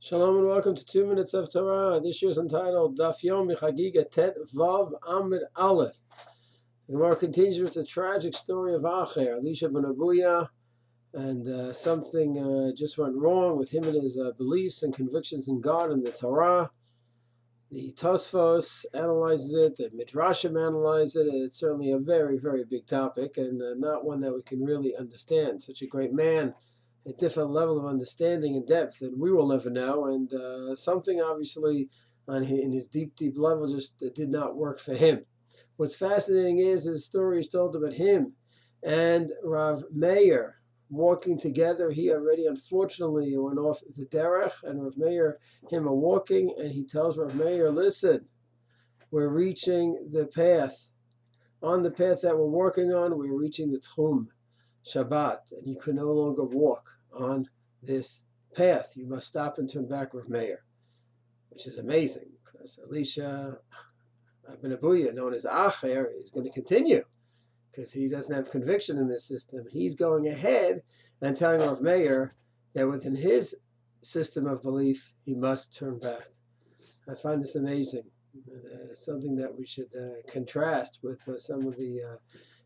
Shalom and welcome to 2 Minutes of Torah. This year is entitled Daf Yomi Chagiga 15a. The Gemara continues with the tragic story of Achair, Achair, and something just went wrong with him and his beliefs and convictions in God and the Torah. The Tosfot analyzes it, the Midrashim analyze it. It's certainly a very, very big topic and not one that we can really understand. Such a great man, a different level of understanding and depth that we will never know, and something obviously in his deep level just did not work for him. What's fascinating is his story is told about him and Rav Meir walking together. He already unfortunately went off the derech, and Rav Meir, him are walking, and he tells Rav Meir, listen, we're reaching the path. On the path that we're working on, we're reaching the Techum Shabbat, and you can no longer walk on this path. You must stop and turn back, Rav Meir, which is amazing because Elisha ben Abuya, known as Achair, is going to continue because he doesn't have conviction in this system. He's going ahead and telling Rav Meir that within his system of belief, he must turn back. I find this amazing. Something that we should contrast with some of the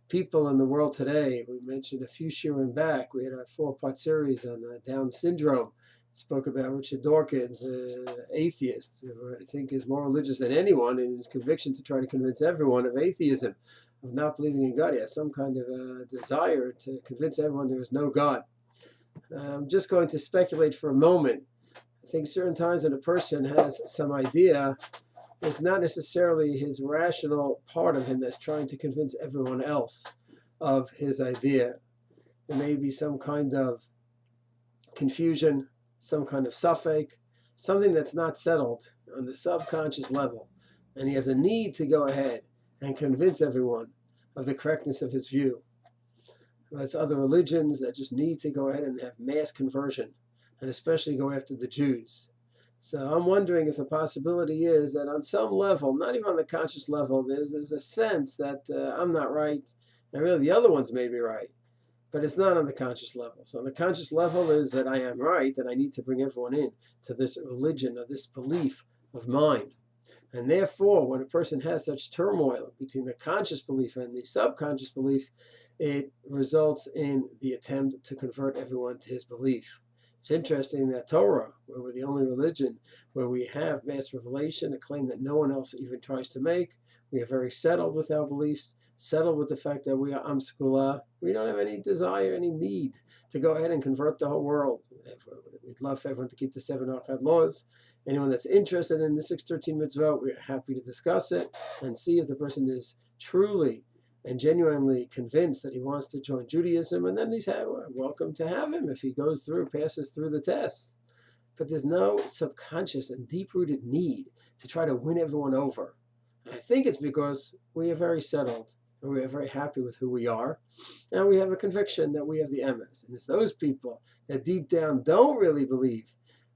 people in the world today. We mentioned a few shiurim back. We had a 4-part series on Down syndrome. Spoke about Richard Dawkins, atheist, who I think is more religious than anyone in his conviction to try to convince everyone of atheism, of not believing in God. He has some kind of desire to convince everyone there is no God. I'm just going to speculate for a moment. I think certain times when a person has some idea, it's not necessarily his rational part of him that's trying to convince everyone else of his idea. There may be some kind of confusion, some kind of suffix, something that's not settled on the subconscious level, and he has a need to go ahead and convince everyone of the correctness of his view. That's other religions that just need to go ahead and have mass conversion, and especially go after the Jews. So I'm wondering if the possibility is that on some level, not even on the conscious level, there's a sense that I'm not right, and really the other ones may be right, but it's not on the conscious level. So on the conscious level is that I am right, and I need to bring everyone in to this religion or this belief of mine. And therefore, when a person has such turmoil between the conscious belief and the subconscious belief, it results in the attempt to convert everyone to his belief. It's interesting that Torah, where we're the only religion where we have mass revelation, a claim that no one else even tries to make, we are very settled with our beliefs, settled with the fact that we are Am Skula. We don't have any desire, any need to go ahead and convert the whole world. We'd love for everyone to keep the 7 Achad laws. Anyone that's interested in the 613 mitzvot, we're happy to discuss it and see if the person is truly and genuinely convinced that he wants to join Judaism, and then he's welcome to have him if he passes through the tests. But there's no subconscious and deep-rooted need to try to win everyone over. And I think it's because we are very settled, and we are very happy with who we are, and we have a conviction that we have the emes. And it's those people that deep down don't really believe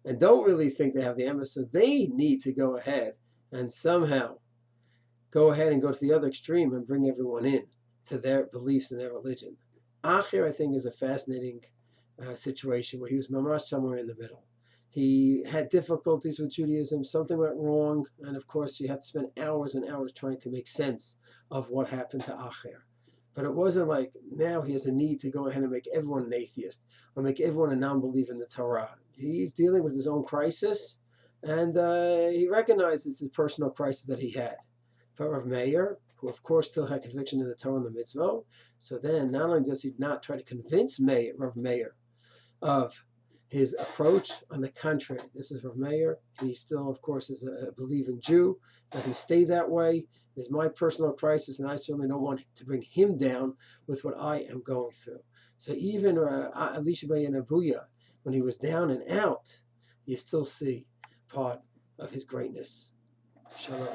and don't really think they have the emes, so they need to go ahead and somehow go ahead and go to the other extreme and bring everyone in to their beliefs and their religion. Achair, I think, is a fascinating situation where he was mamash somewhere in the middle. He had difficulties with Judaism, something went wrong, and of course you have to spend hours and hours trying to make sense of what happened to Achair. But it wasn't like now he has a need to go ahead and make everyone an atheist or make everyone a non-believer in the Torah. He's dealing with his own crisis, and he recognizes his personal crisis that he had. But Rav Meir, who of course still had conviction in the Torah and the mitzvot, so then not only does he not try to convince Rav Meir of his approach, on the contrary, this is Rav Meir. He still, of course, is a believing Jew. Let him stay that way. It's my personal crisis, and I certainly don't want to bring him down with what I am going through. So even Elisha ben Abuya, when he was down and out, you still see part of his greatness. Shalom.